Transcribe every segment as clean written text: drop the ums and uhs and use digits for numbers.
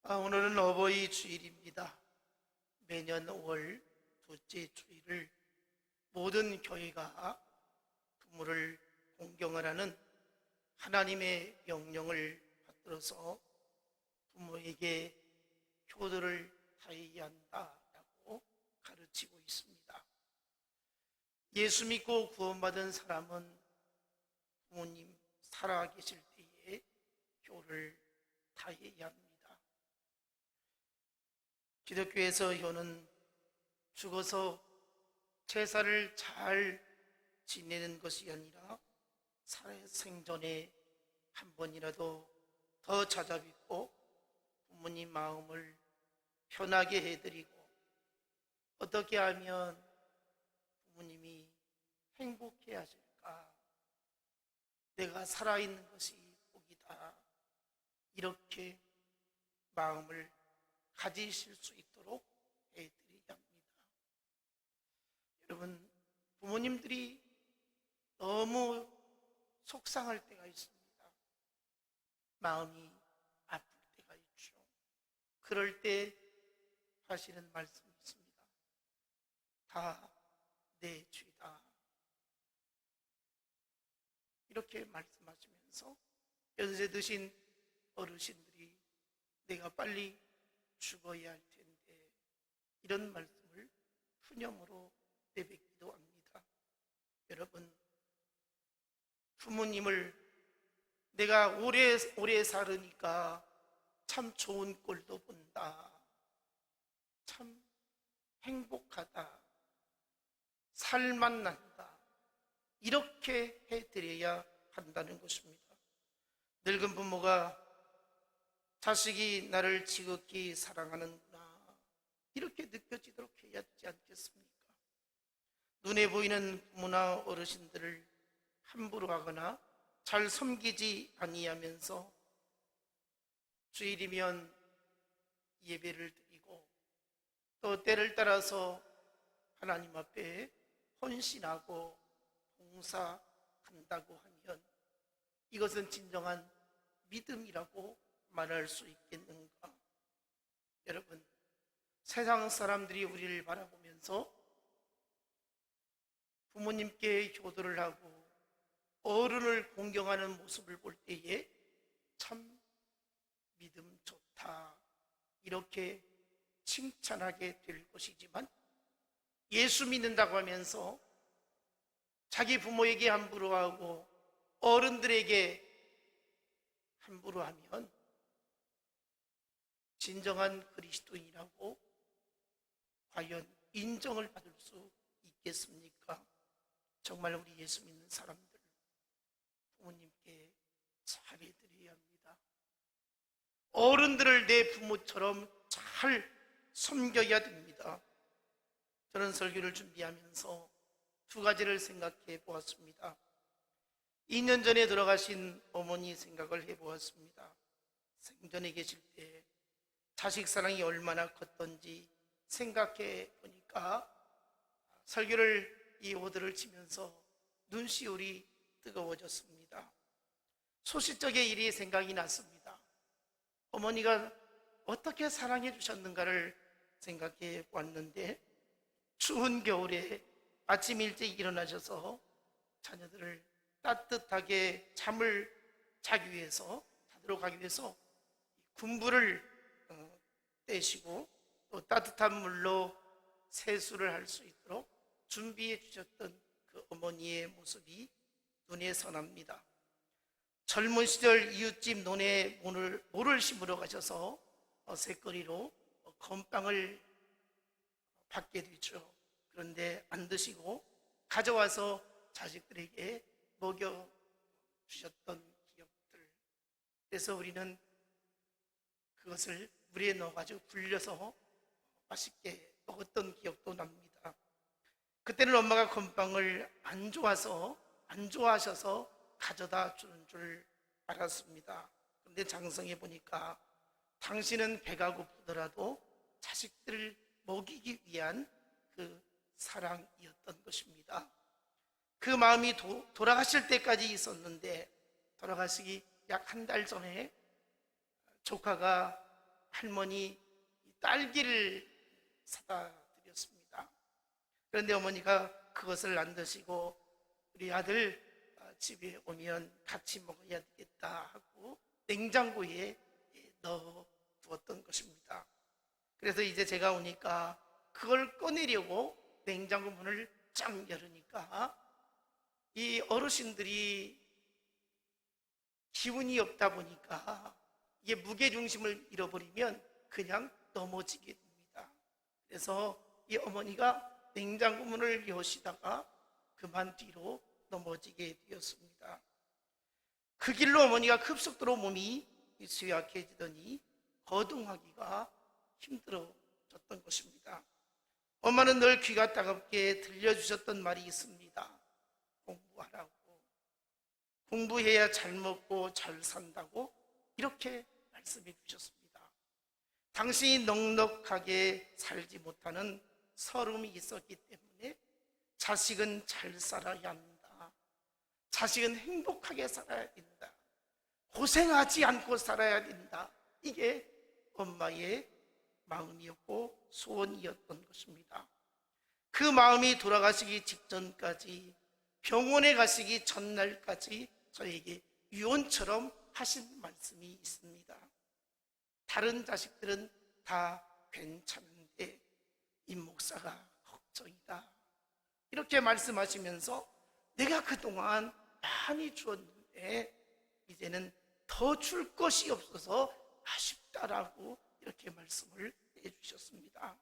오늘은 어버이 주일입니다. 매년 5월 둘째 주일을 모든 교회가 부모를 공경하라는 하나님의 명령을 받들어서 부모에게 효도를 다해야 한다라고 가르치고 있습니다. 예수 믿고 구원받은 사람은 부모님 살아계실 때에 효를 다해야 합니다. 기독교에서 효는 죽어서 제사를 잘 지내는 것이 아니라 생전에 한 번이라도 더 찾아뵙고 부모님 마음을 편하게 해드리고 어떻게 하면 부모님이 행복해 하실까? 내가 살아있는 것이 복이다. 이렇게 마음을 가지실 수 있도록 해드려야 합니다. 여러분, 부모님들이 너무 속상할 때가 있습니다. 마음이 아플 때가 있죠. 그럴 때 하시는 말씀이 있습니다. 다 내 죄다. 이렇게 말씀하시면서 연세 드신 어르신들이 내가 빨리 죽어야 할 텐데 이런 말씀을 푸념으로 내뱉기도 합니다. 여러분, 부모님을 내가 오래 살으니까 참 좋은 꼴도 본다. 참 행복하다. 살만 난다. 이렇게 해드려야 한다는 것입니다. 늙은 부모가 자식이 나를 지극히 사랑하는구나 이렇게 느껴지도록 해야 하지 않겠습니까? 눈에 보이는 부모나 어르신들을 함부로 하거나 잘 섬기지 아니하면서 주일이면 예배를 드리고 또 때를 따라서 하나님 앞에 헌신하고 봉사한다고 하면 이것은 진정한 믿음이라고 말할 수 있겠는가? 여러분, 세상 사람들이 우리를 바라보면서 부모님께 효도를 하고 어른을 공경하는 모습을 볼 때에 참 믿음 좋다 이렇게 칭찬하게 될 것이지만 예수 믿는다고 하면서 자기 부모에게 함부로 하고 어른들에게 함부로 하면 진정한 그리스도인이라고 과연 인정을 받을 수 있겠습니까? 정말 우리 예수 믿는 사람들 부모님께 잘해드려야 합니다. 어른들을 내 부모처럼 잘 섬겨야 됩니다. 저는 설교를 준비하면서 두 가지를 생각해 보았습니다. 2년 전에 돌아가신 어머니 생각을 해보았습니다. 생전에 계실 때 자식 사랑이 얼마나 컸던지 생각해 보니까 설교를 이 오드를 치면서 눈시울이 뜨거워졌습니다. 소시적의 일이 생각이 났습니다. 어머니가 어떻게 사랑해 주셨는가를 생각해 보았는데 추운 겨울에 아침 일찍 일어나셔서 자녀들을 따뜻하게 잠을 자기 위해서 자도록 하기 위해서 군부를 떼시고 또 따뜻한 물로 세수를 할 수 있도록 준비해 주셨던 그 어머니의 모습이 눈에 선합니다. 젊은 시절 이웃집 논에 모를 심으러 가셔서 새거리로 건빵을 받게 되죠. 그런데 안 드시고 가져와서 자식들에게 먹여 주셨던 기억들. 그래서 우리는 그것을 물에 넣어가지고 불려서 맛있게 먹었던 기억도 납니다. 그때는 엄마가 건빵을 안 좋아하셔서 가져다 주는 줄 알았습니다. 그런데 장성해 보니까 당신은 배가 고프더라도 자식들을 먹이기 위한 그 사랑이었던 것입니다. 그 마음이 돌아가실 때까지 있었는데 돌아가시기 약 한 달 전에 조카가 할머니 딸기를 사다 드렸습니다. 그런데 어머니가 그것을 안 드시고 우리 아들 집에 오면 같이 먹어야 되겠다 하고 냉장고에 넣어 두었던 것입니다. 그래서 이제 제가 오니까 그걸 꺼내려고 냉장고 문을 쫙 열으니까 이 어르신들이 기운이 없다 보니까 이게 무게중심을 잃어버리면 그냥 넘어지게 됩니다. 그래서 이 어머니가 냉장고 문을 여시다가 그만 뒤로 넘어지게 되었습니다. 그 길로 어머니가 급속도로 몸이 쇠약해지더니 거동하기가 힘들어졌던 것입니다. 엄마는 늘 귀가 따갑게 들려주셨던 말이 있습니다. 공부하라고. 공부해야 잘 먹고 잘 산다고 이렇게 말씀해 주셨습니다. 당신이 넉넉하게 살지 못하는 서름이 있었기 때문에 자식은 잘 살아야 한다. 자식은 행복하게 살아야 된다. 고생하지 않고 살아야 된다. 이게 엄마의 마음이었고 소원이었던 것입니다. 그 마음이 돌아가시기 직전까지, 병원에 가시기 전날까지 저에게 유언처럼 하신 말씀이 있습니다. 다른 자식들은 다 괜찮은데 이 목사가 걱정이다. 이렇게 말씀하시면서 내가 그동안 많이 주었는데 이제는 더 줄 것이 없어서 아쉽다라고 이렇게 말씀을 해주셨습니다.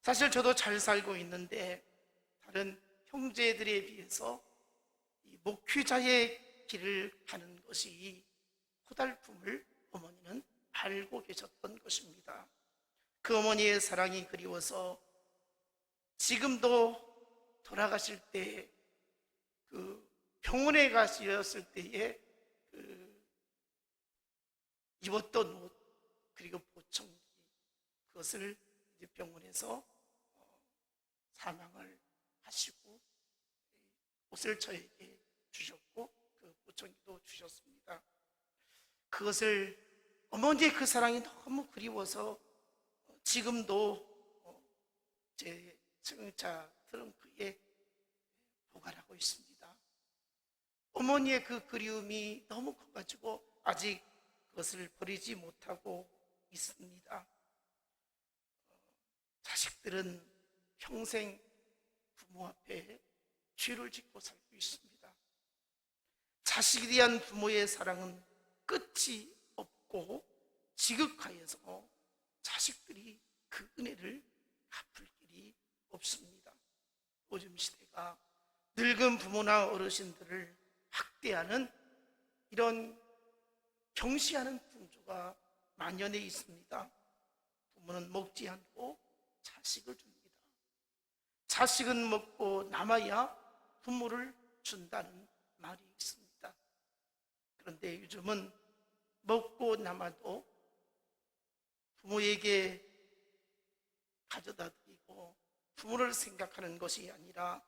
사실 저도 잘 살고 있는데 다른 형제들에 비해서 이 목회자의 길을 가는 것이 고달픔을 어머니는 알고 계셨던 것입니다. 그 어머니의 사랑이 그리워서 지금도 돌아가실 때 그 병원에 가셨을 때에 그 입었던 옷 그리고 보청기 그것을 이제 병원에서 사망을 하시고 옷을 저에게 주셨고 그 보청기도 주셨습니다. 그것을 어머니의 그 사랑이 너무 그리워서 지금도 제 승용차 트렁크에 보관하고 있습니다. 어머니의 그 그리움이 너무 커가지고 아직 그것을 버리지 못하고 있습니다. 자식들은 평생 부모 앞에 죄를 짓고 살고 있습니다. 자식에 대한 부모의 사랑은 끝이 없고 지극하여서 자식들이 그 은혜를 갚을 길이 없습니다. 요즘 시대가 늙은 부모나 어르신들을 학대하는 이런 경시하는 풍조가 만연해 있습니다. 부모는 먹지 않고 자식을 줍니다. 자식은 먹고 남아야 부모를 준다는 말이 있습니다. 그런데 요즘은 먹고 남아도 부모에게 가져다 드리고 부모를 생각하는 것이 아니라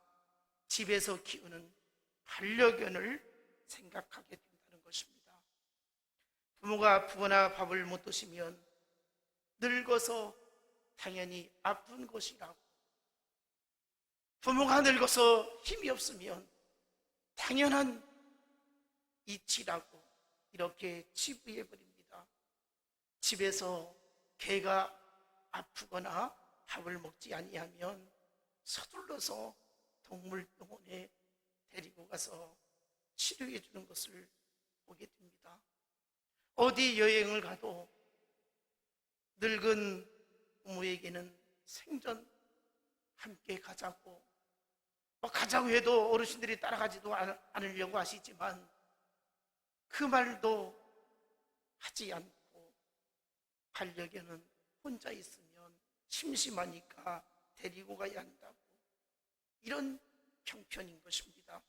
집에서 키우는 반려견을 생각하게 된다는 것입니다. 부모가 아프거나 밥을 못 드시면 늙어서 당연히 아픈 것이라고, 부모가 늙어서 힘이 없으면 당연한 이치라고 이렇게 치부해 버립니다. 집에서 개가 아프거나 밥을 먹지 아니하면 서둘러서 동물병원에 데리고 가서 치료해 주는 것을 보게 됩니다. 어디 여행을 가도 늙은 부모에게는 생전 함께 가자고, 가자고 해도 어르신들이 따라가지도 않으려고 하시지만 그 말도 하지 않고 반려견은 혼자 있으면 심심하니까 데리고 가야 한다고, 이런 형편인 것입니다.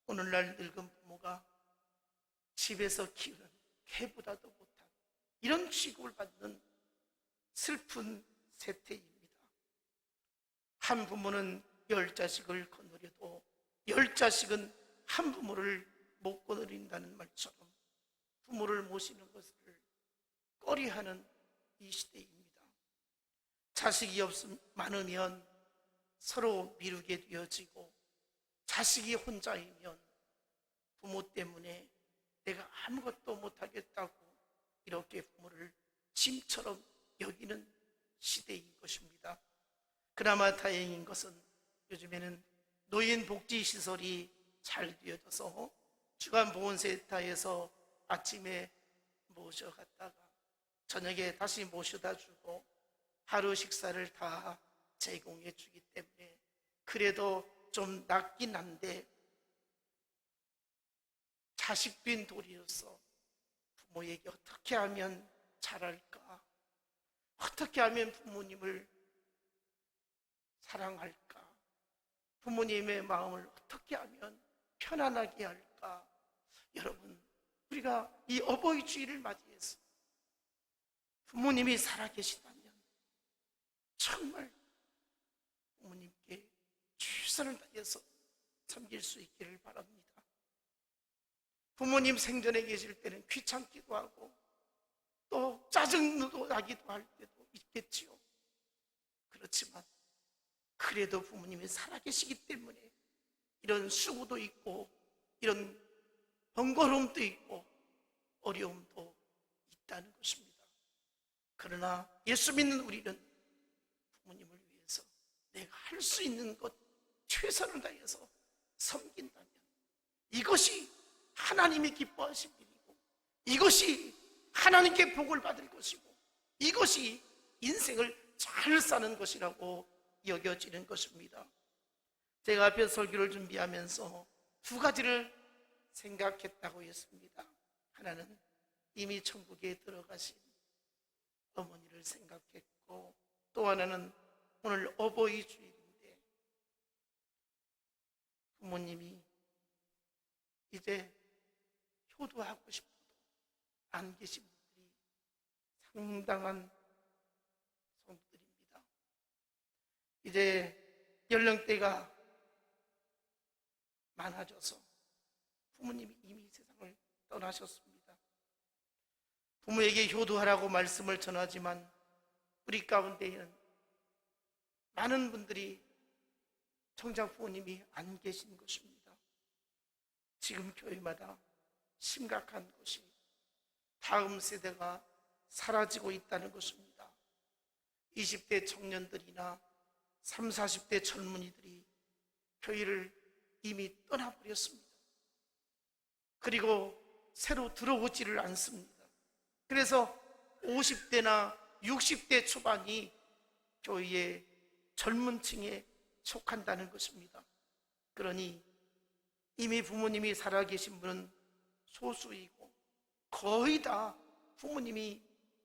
오늘날 늙은 부모가 집에서 키우는 개보다도 못한 이런 취급을 받는 슬픈 세태입니다. 한 부모는 10자식을 거느려도 10자식은 한 부모를 못 거느린다는 말처럼 부모를 모시는 것을 꺼리하는 이 시대입니다. 자식이 많으면 서로 미루게 되어지고, 자식이 혼자이면 부모 때문에 내가 아무것도 못하겠다고 이렇게 부모를 짐처럼 여기는 시대인 것입니다. 그나마 다행인 것은 요즘에는 노인복지시설이 잘 되어져서 주간보건센터에서 아침에 모셔갔다가 저녁에 다시 모셔다 주고 하루 식사를 다 제공해 주기 때문에 그래도 좀 낫긴 한데, 자식된 도리로서 부모에게 어떻게 하면 잘할까? 어떻게 하면 부모님을 사랑할까? 부모님의 마음을 어떻게 하면 편안하게 할까? 여러분, 우리가 이 어버이 주일을 맞이해서 부모님이 살아계시다면 정말 부모님께 최선을 다해서 섬길 수 있기를 바랍니다. 부모님 생전에 계실 때는 귀찮기도 하고 또 짜증도 나기도 할 때도 있겠지요. 그렇지만 그래도 부모님이 살아계시기 때문에 이런 수고도 있고 이런 번거로움도 있고 어려움도 있다는 것입니다. 그러나 예수 믿는 우리는 부모님을 위해서 내가 할 수 있는 것 최선을 다해서 섬긴다면 이것이 하나님이 기뻐하신 일이고, 이것이 하나님께 복을 받을 것이고, 이것이 인생을 잘 사는 것이라고 여겨지는 것입니다. 제가 앞에 설교를 준비하면서 두 가지를 생각했다고 했습니다. 하나는 이미 천국에 들어가신 어머니를 생각했고, 또 하나는 오늘 어버이 주일인데 부모님이 이제 효도하고 싶어도 안 계신 분들이 상당한 성도들입니다. 이제 연령대가 많아져서 부모님이 이미 세상을 떠나셨습니다. 부모에게 효도하라고 말씀을 전하지만 우리 가운데에는 많은 분들이 정작 부모님이 안 계신 것입니다. 지금 교회마다 심각한 것이 다음 세대가 사라지고 있다는 것입니다. 20대 청년들이나 30, 40대 젊은이들이 교회를 이미 떠나버렸습니다. 그리고 새로 들어오지를 않습니다. 그래서 50대나 60대 초반이 교회의 젊은 층에 속한다는 것입니다. 그러니 이미 부모님이 살아계신 분은 소수이고 거의 다 부모님이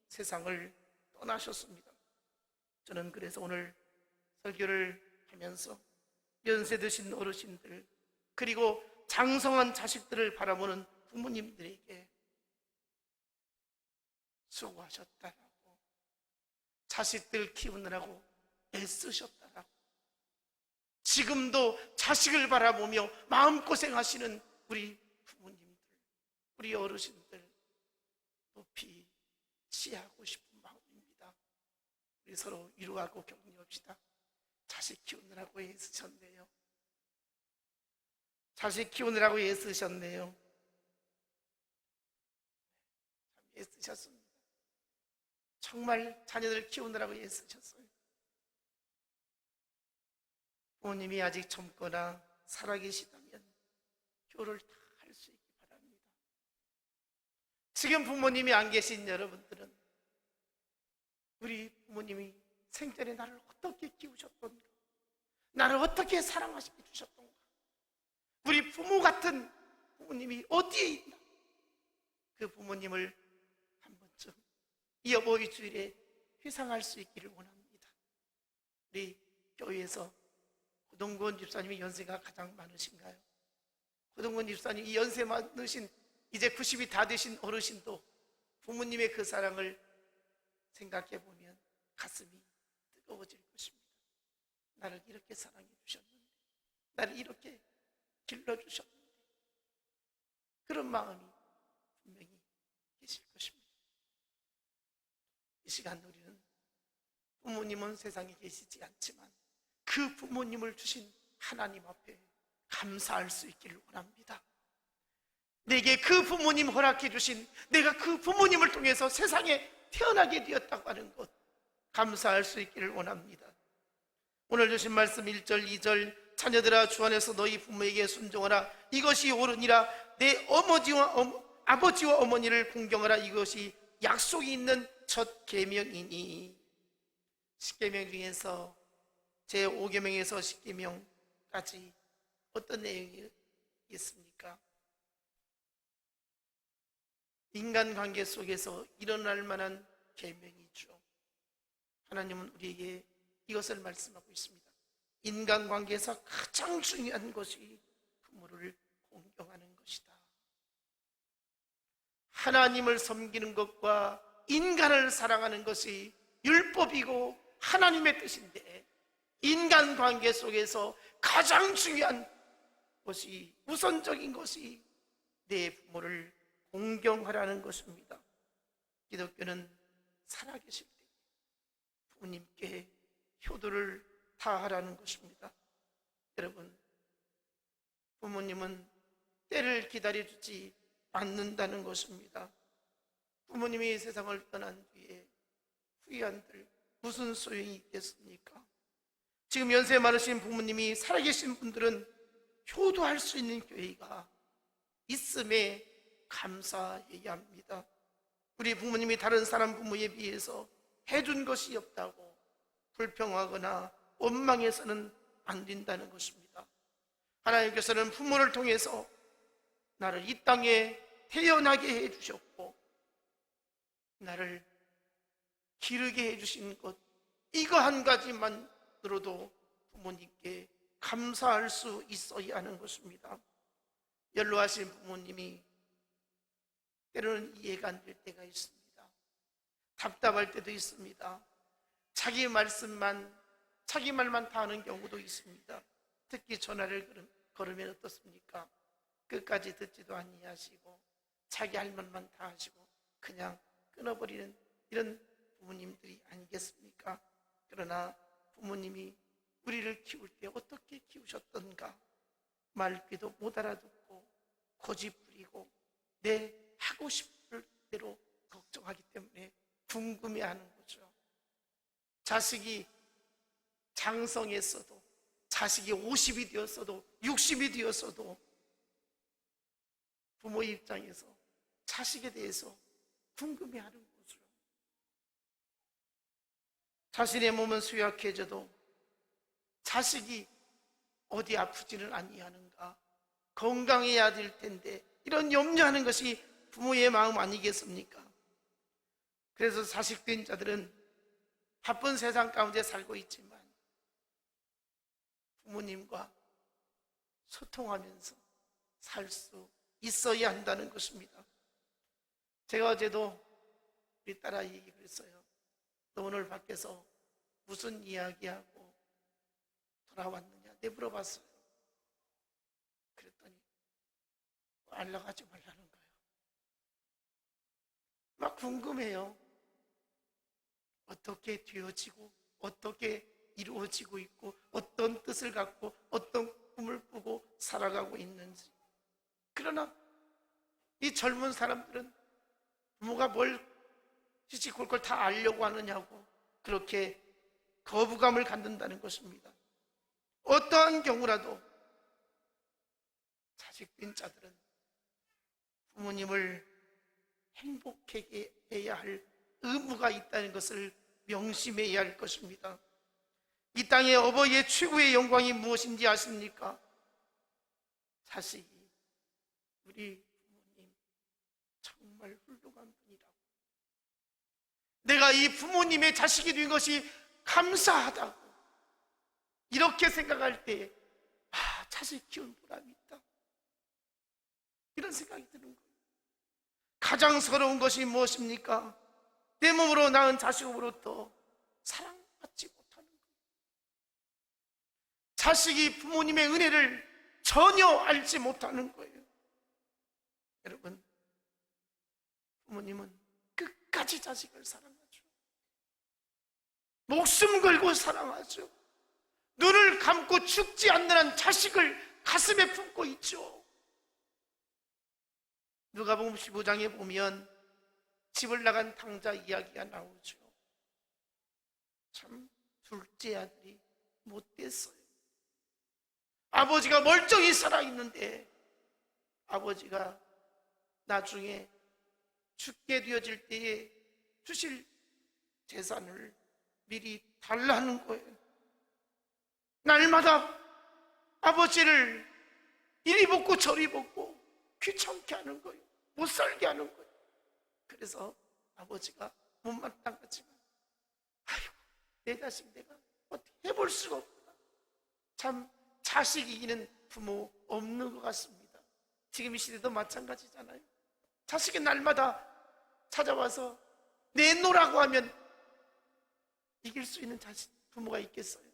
세상을 떠나셨습니다. 저는 그래서 오늘 설교를 하면서 연세 드신 어르신들, 그리고 장성한 자식들을 바라보는 부모님들에게 수고하셨다라고, 자식들 키우느라고 애쓰셨다라고, 지금도 자식을 바라보며 마음고생하시는 우리 부모님들, 우리 어르신들 높이 치하고 싶은 마음입니다. 우리 서로 위로하고 격려합시다. 자식 키우느라고 애쓰셨네요. 자식 키우느라고 애쓰셨네요. 참 애쓰셨습니다. 정말 자녀들 키우느라고 애쓰셨어요. 부모님이 아직 젊거나 살아계시다면 효를 다 할 수 있기 바랍니다. 지금 부모님이 안 계신 여러분들은 우리 부모님이 생전에 나를 어떻게 키우셨던가, 나를 어떻게 사랑하시게 주셨던가, 우리 부모 같은 부모님이 어디에 있나, 그 부모님을 한 번쯤 이 어버이 주일에 회상할 수 있기를 원합니다. 우리 교회에서 고동권 집사님이 연세가 가장 많으신가요? 고동권 집사님, 이 연세 많으신 이제 90이 다 되신 어르신도 부모님의 그 사랑을 생각해 보면 가슴이 뜨거워질 것입니다. 나를 이렇게 사랑해 주셨는데, 나를 이렇게 길러주셨는데, 그런 마음이 분명히 계실 것입니다. 이 시간 우리는 부모님은 세상에 계시지 않지만 그 부모님을 주신 하나님 앞에 감사할 수 있기를 원합니다. 내게 그 부모님 허락해 주신, 내가 그 부모님을 통해서 세상에 태어나게 되었다고 하는 것 감사할 수 있기를 원합니다. 오늘 주신 말씀 1절 2절 자녀들아 주 안에서 너희 부모에게 순종하라 이것이 옳으니라 내 아버지와 어머니를 공경하라 이것이 약속이 있는 첫 계명이니. 10계명 중에서 제5계명에서 10계명까지 어떤 내용이 있습니까? 인간관계 속에서 일어날 만한 계명이죠. 하나님은 우리에게 이것을 말씀하고 있습니다. 인간관계에서 가장 중요한 것이 부모를 공경하는 것이다. 하나님을 섬기는 것과 인간을 사랑하는 것이 율법이고 하나님의 뜻인데, 인간관계 속에서 가장 중요한 것이, 우선적인 것이 내 부모를 공경하라는 것입니다. 기독교는 살아계실 때 부모님께 효도를 다하라는 것입니다. 여러분, 부모님은 때를 기다려주지 않는다는 것입니다. 부모님이 세상을 떠난 뒤에 후회한들 무슨 소용이 있겠습니까? 지금 연세 많으신 부모님이 살아계신 분들은 효도할 수 있는 교회가 있음에 감사해야 합니다. 우리 부모님이 다른 사람 부모에 비해서 해준 것이 없다고 불평하거나 원망해서는 안 된다는 것입니다. 하나님께서는 부모를 통해서 나를 이 땅에 태어나게 해주셨고 나를 기르게 해주신 것, 이거 한 가지만으로도 부모님께 감사할 수 있어야 하는 것입니다. 연로하신 부모님이 때로는 이해가 안 될 때가 있습니다. 답답할 때도 있습니다. 자기 말만 다 하는 경우도 있습니다. 특히 전화를 걸으면 어떻습니까? 끝까지 듣지도 아니하시고 자기 할 말만 다 하시고 그냥 끊어버리는 이런 부모님들이 아니겠습니까? 그러나 부모님이 우리를 키울 때 어떻게 키우셨던가 말귀도 못 알아듣고 고집 부리고 내 하고 싶을 대로 걱정하기 때문에 궁금해하는 거죠. 자식이 장성했어도, 자식이 50이 되었어도 60이 되었어도 부모 입장에서 자식에 대해서 궁금해하는 거죠. 자신의 몸은 수약해져도 자식이 어디 아프지는 아니하는가, 건강해야 될 텐데, 이런 염려하는 것이 부모의 마음 아니겠습니까? 그래서 자식된 자들은 바쁜 세상 가운데 살고 있지만 부모님과 소통하면서 살 수 있어야 한다는 것입니다. 제가 어제도 우리 딸아 얘기를 했어요. 너 오늘 밖에서 무슨 이야기하고 돌아왔느냐 내 물어봤어요. 그랬더니 알라가지 말라는 거예요. 막 궁금해요. 어떻게 되어지고 어떻게 이루어지고 있고 어떤 뜻을 갖고 어떤 꿈을 꾸고 살아가고 있는지. 그러나 이 젊은 사람들은 부모가 뭘 지지골골 다 알려고 하느냐고 그렇게 거부감을 갖는다는 것입니다. 어떠한 경우라도 자식된 자들은 부모님을 행복하게 해야 할 의무가 있다는 것을 명심해야 할 것입니다. 이 땅의 어버이의 최고의 영광이 무엇인지 아십니까? 자식이 우리 부모님 정말 훌륭한 분이라고, 내가 이 부모님의 자식이 된 것이 감사하다고 이렇게 생각할 때 자식 키운 보람이 있다, 이런 생각이 드는 거예요. 가장 서러운 것이 무엇입니까? 내 몸으로 낳은 자식으로부터 사랑받지 못하는 거예요. 자식이 부모님의 은혜를 전혀 알지 못하는 거예요. 여러분, 부모님은 끝까지 자식을 사랑하죠. 목숨 걸고 사랑하죠. 눈을 감고 죽지 않는 한 자식을 가슴에 품고 있죠. 누가복음 15장에 보면 집을 나간 탕자 이야기가 나오죠. 참 둘째 아들이 못됐어요. 아버지가 멀쩡히 살아있는데 아버지가 나중에 죽게 되어질 때에 주실 재산을 미리 달라는 거예요. 날마다 아버지를 이리 볶고 저리 볶고 귀찮게 하는 거예요. 못 살게 하는 거예요. 그래서 아버지가 못마땅하지만 아이고 내 자식 내가 어떻게 해볼 수가 없구나. 참 자식 이기는 부모 없는 것 같습니다. 지금 이 시대도 마찬가지잖아요. 자식이 날마다 찾아와서 내놓으라고 하면 이길 수 있는 자식 부모가 있겠어요?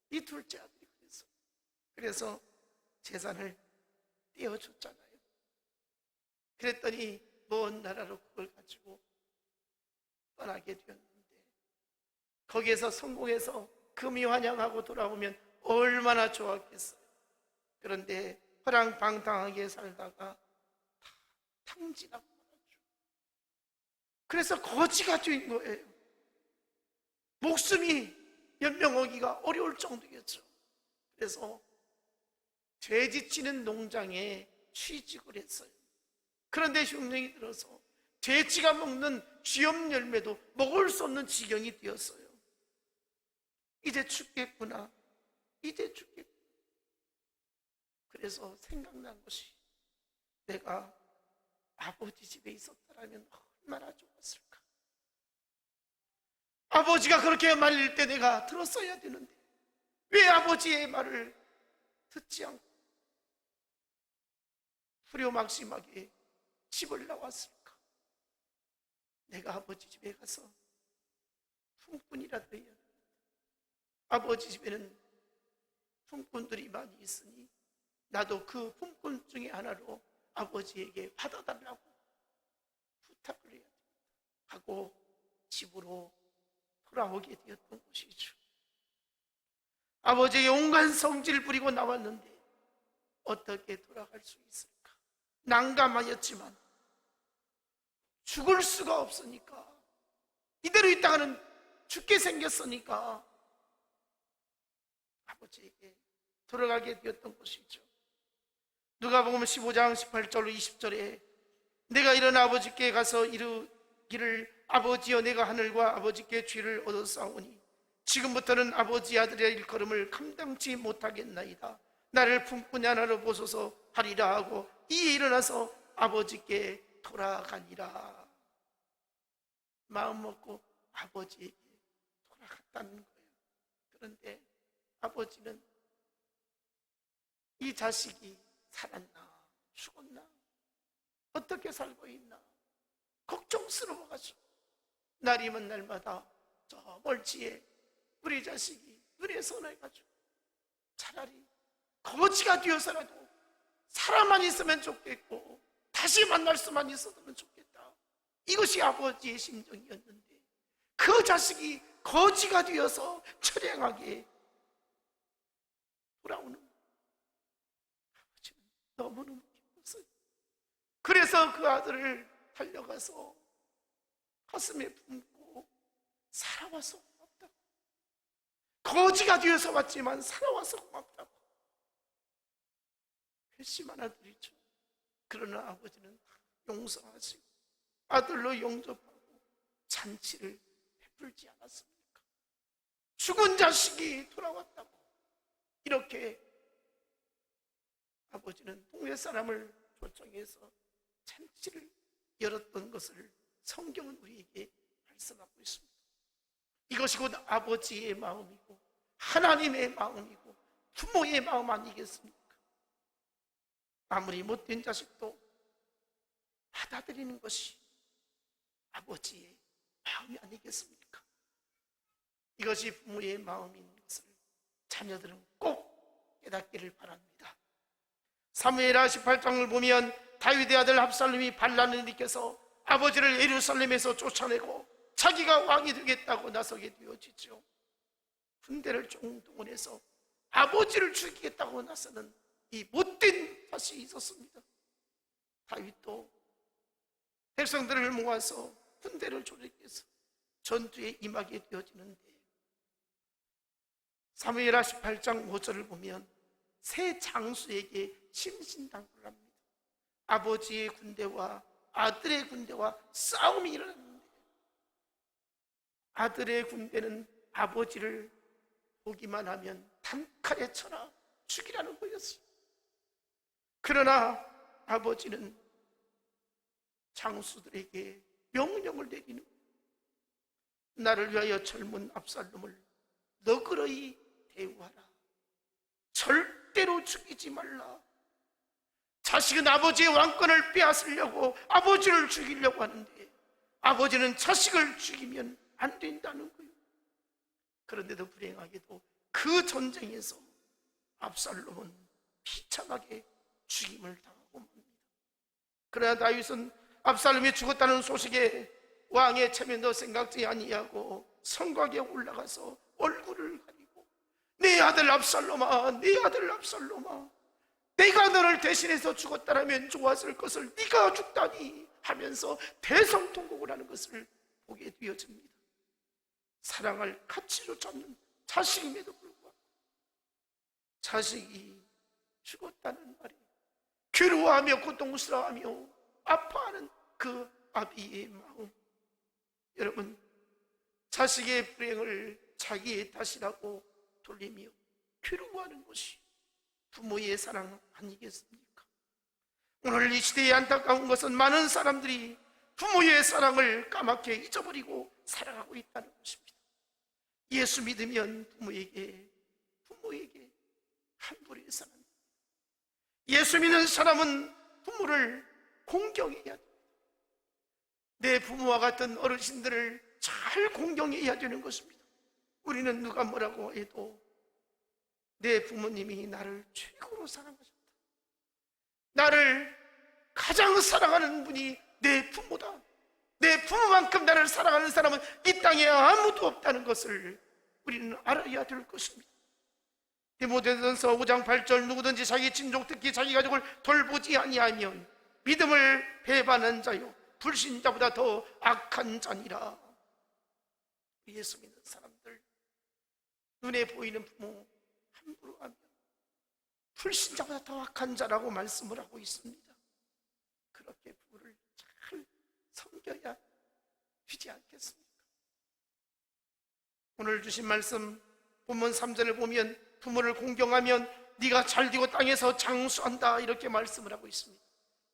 이 둘째 아들이 그래서 재산을 떼어줬잖아요. 그랬더니 먼 나라로 그걸 가지고 떠나게 되었는데 거기에서 성공해서 금이환영하고 돌아오면 얼마나 좋았겠어요. 그런데 허랑방탕하게 살다가 다 탕진하고 말았죠. 그래서 거지가 된 거예요. 목숨이 연명하기가 어려울 정도였죠. 그래서 돼지치는 농장에 취직을 했어요. 그런데 흉년이 들어서 돼지가 먹는 쥐염 열매도 먹을 수 없는 지경이 되었어요. 이제 죽겠구나. 이제 죽겠구나. 그래서 생각난 것이 내가 아버지 집에 있었더라면 얼마나 좋았을까. 아버지가 그렇게 말릴 때 내가 들었어야 되는데 왜 아버지의 말을 듣지 않고 후려막심하게 집을 나왔을까. 내가 아버지 집에 가서 품꾼이라도 해야 됩니다. 아버지 집에는 품꾼들이 많이 있으니 나도 그 품꾼 중에 하나로 아버지에게 받아달라고 부탁을 해야 됩니다 하고 집으로 돌아오게 되었던 것이죠. 아버지의 온갖 성질을 부리고 나왔는데 어떻게 돌아갈 수 있을까. 난감하였지만 죽을 수가 없으니까, 이대로 있다가는 죽게 생겼으니까 아버지에게 돌아가게 되었던 것이죠. 누가복음 15장 18절로 20절에 내가 일어나 아버지께 가서 이르기를 아버지여 내가 하늘과 아버지께 죄를 얻었사오니 지금부터는 아버지 아들의 일걸음을 감당치 못하겠나이다. 나를 품꾼이 하나로 보소서 하리라 하고 이에 일어나서 아버지께 돌아가니라. 마음 먹고 아버지에게 돌아갔다는 거예요. 그런데 아버지는 이 자식이 살았나 죽었나 어떻게 살고 있나 걱정스러워가지고 날이면 날마다 저 멀지에 우리 자식이 눈에 선해가지고 차라리 거지가 되어서라도 사람만 있으면 좋겠고 다시 만날 수만 있었으면 좋겠다. 이것이 아버지의 심정이었는데 그 자식이 거지가 되어서 처량하게 돌아오는 아버지는 너무너무 기뻤어요. 그래서 그 아들을 달려가서 가슴에 품고 살아와서 고맙다고, 거지가 되어서 왔지만 살아와서 고맙다고 회심한 아들이죠. 그러나 아버지는 용서하시고 아들로 영접하고 잔치를 베풀지 않았습니까? 죽은 자식이 돌아왔다고 이렇게 아버지는 동네 사람을 초청해서 잔치를 열었던 것을 성경은 우리에게 말씀하고 있습니다. 이것이 곧 아버지의 마음이고 하나님의 마음이고 부모의 마음 아니겠습니까? 아무리 못된 자식도 받아들이는 것이 아버지의 마음이 아니겠습니까? 이것이 부모의 마음인 것을 자녀들은 꼭 깨닫기를 바랍니다. 사무엘하 18장을 보면 다윗의 아들 압살롬이 반란을 일으켜서 아버지를 예루살렘에서 쫓아내고 자기가 왕이 되겠다고 나서게 되어지죠. 군대를 총동원해서 아버지를 죽이겠다고 나서는 이 못된 자식이 있었습니다. 다윗도 백성들을 모아서 군대를 조직해서 전투에 임하게 되어지는데, 사무엘하 18장 5절을 보면 새 장수에게 심신당부를 합니다. 아버지의 군대와 아들의 군대와 싸움이 일어났는데, 아들의 군대는 아버지를 보기만 하면 단칼에 쳐라 죽이라는 거였어요. 그러나 아버지는 장수들에게 명령을 내리는 거예요. 나를 위하여 젊은 압살롬을 너그러이 대우하라. 절대로 죽이지 말라. 자식은 아버지의 왕권을 빼앗으려고 아버지를 죽이려고 하는데, 아버지는 자식을 죽이면 안 된다는 거예요. 그런데도 불행하게도 그 전쟁에서 압살롬은 비참하게 죽임을 당하고 맙니다. 그러나 다윗은 압살롬이 죽었다는 소식에 왕의 체면도 생각지 아니하고 성곽에 올라가서 얼굴을 가리고, 내 아들 압살롬아, 내 아들 압살롬아, 내가 너를 대신해서 죽었다라면 좋았을 것을 네가 죽다니 하면서 대성통곡을 하는 것을 보게 되어집니다. 사랑할 가치로 잡는 자식임에도 불구하고 자식이 죽었다는 말이 괴로워하며 고통스러워하며 아파하는 그 아비의 마음, 여러분, 자식의 불행을 자기의 탓이라고 돌리며 괴로워하는 것이 부모의 사랑 아니겠습니까? 오늘 이 시대에 안타까운 것은 많은 사람들이 부모의 사랑을 까맣게 잊어버리고 살아가고 있다는 것입니다. 예수 믿으면 부모에게 함부로 해서는, 예수 믿는 사람은 부모를 공경해야 됩니다. 내 부모와 같은 어르신들을 잘 공경해야 되는 것입니다. 우리는 누가 뭐라고 해도 내 부모님이 나를 최고로 사랑하셨다, 나를 가장 사랑하는 분이 내 부모다, 내 부모만큼 나를 사랑하는 사람은 이 땅에 아무도 없다는 것을 우리는 알아야 될 것입니다. 디모데전서 5장 8절, 누구든지 자기 친족 특히 자기 가족을 돌보지 아니하면 믿음을 배반한 자요 불신자보다 더 악한 자니라. 예수 믿는 사람들, 눈에 보이는 부모 함부로 하면 불신자보다 더 악한 자라고 말씀을 하고 있습니다. 그렇게 부모를 잘 섬겨야 되지 않겠습니까? 오늘 주신 말씀 본문 3절을 보면 부모를 공경하면 네가 잘되고 땅에서 장수한다, 이렇게 말씀을 하고 있습니다.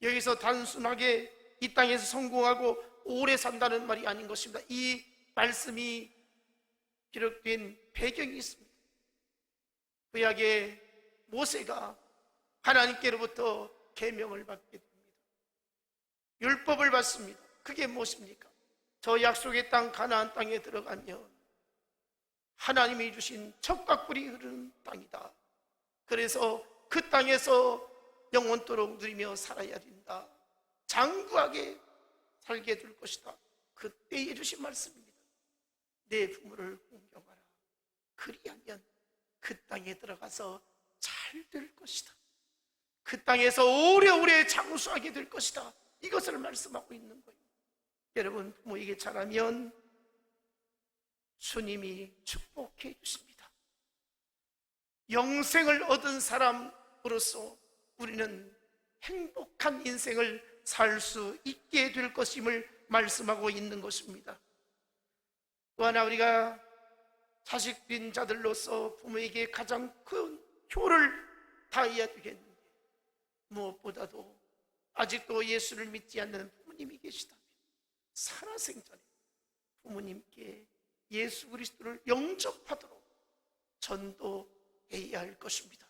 여기서 단순하게 이 땅에서 성공하고 오래 산다는 말이 아닌 것입니다. 이 말씀이 기록된 배경이 있습니다. 구약의 모세가 하나님께로부터 계명을 받게 됩니다. 율법을 받습니다. 그게 무엇입니까? 저 약속의 땅 가나안 땅에 들어가면 하나님이 주신 젖과 꿀이 흐르는 땅이다. 그래서 그 땅에서 영원토록 누리며 살아야 된다. 장구하게 살게 될 것이다. 그때에 주신 말씀입니다. 내 부모를 공경하라. 그리하면 그 땅에 들어가서 잘 될 것이다. 그 땅에서 오래오래 장수하게 될 것이다. 이것을 말씀하고 있는 거예요. 여러분, 부모에게 잘하면 주님이 축복해 주십니다. 영생을 얻은 사람으로서 우리는 행복한 인생을 살 수 있게 될 것임을 말씀하고 있는 것입니다. 또 하나, 우리가 자식된 자들로서 부모에게 가장 큰 효를 다해야 되겠는데, 무엇보다도 아직도 예수를 믿지 않는 부모님이 계시다면 살아생전에 부모님께 예수 그리스도를 영접하도록 전도해야 할 것입니다.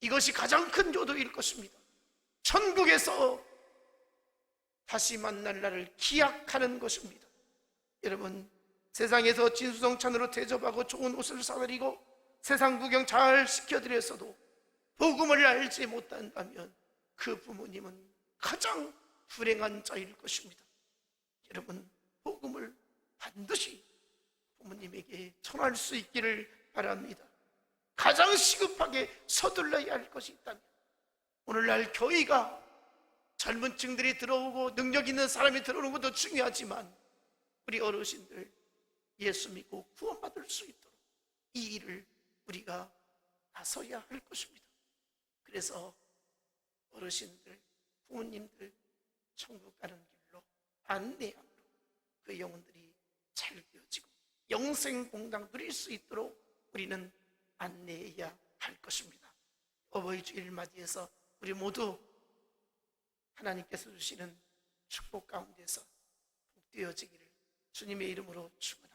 이것이 가장 큰 효도일 것입니다. 천국에서 다시 만날 날을 기약하는 것입니다. 여러분, 세상에서 진수성찬으로 대접하고 좋은 옷을 사드리고 세상 구경 잘 시켜드렸어도 복음을 알지 못한다면 그 부모님은 가장 불행한 자일 것입니다. 여러분, 복음을 반드시 부모님에게 전할 수 있기를 바랍니다. 가장 시급하게 서둘러야 할 것이 있다면 오늘날 교회가 젊은 층들이 들어오고 능력 있는 사람이 들어오는 것도 중요하지만 우리 어르신들 예수 믿고 구원받을 수 있도록 이 일을 우리가 나서야 할 것입니다. 그래서 어르신들, 부모님들 천국 가는 길로 안내함으로 그 영혼들이 잘 되어지고 영생공당 누릴 수 있도록 우리는 안내해야 할 것입니다. 어버이 주일 맞이해서 우리 모두 하나님께서 주시는 축복 가운데서 복되어지기를 주님의 이름으로 축원합니다.